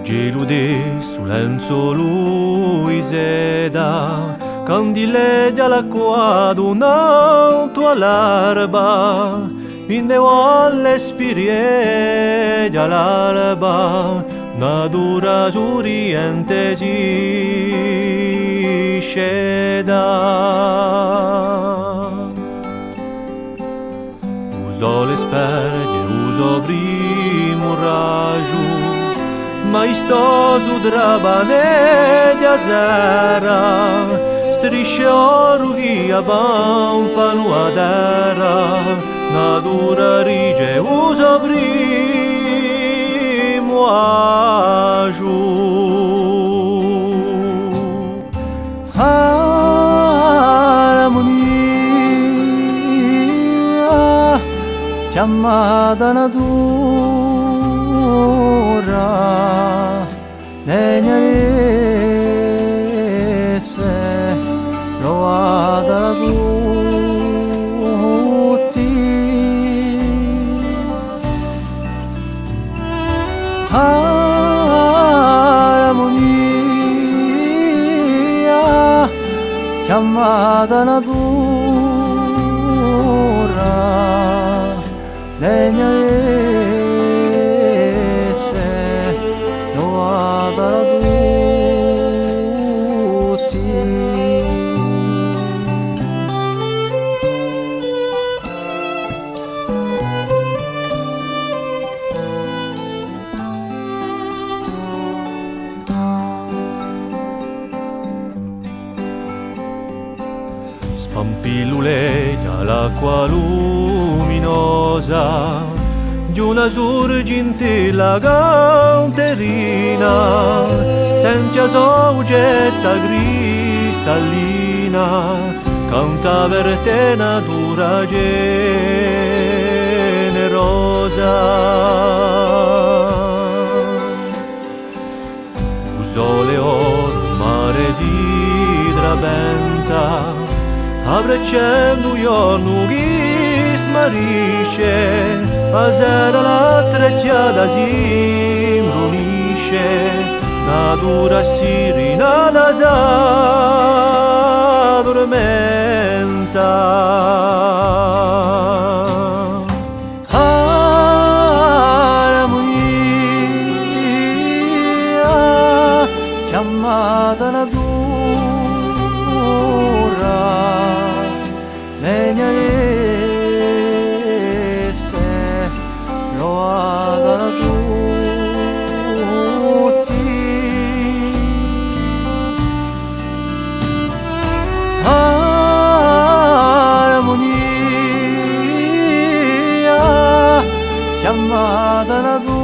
Geludì sull'enzo Luiseda, candile all'acqua d'un alto all'arba, indeo all'espirie all'alba, una dura suriente si sceda. Uso le sperde, uso primo raggio, maestoso drabane di azera, strisce orughi abbampano a terra, natura rige uso primo agiu. Armonia chiamata natura negnaresse provata tutti. Armonia chiamata natura negnaresse provata tutti. Spampillule all'acqua luminosa di una sorgente laganterina, senza soggetta cristallina, canta per te natura generosa. Il sole oro, mare si trabenta, abbracciando giorno che smarisce, a sera la trecciata si imbrunisce, natura si rinada s'addormenta. Armonia chiamata natura negnaresse provata tutti. Armonia chiamata natura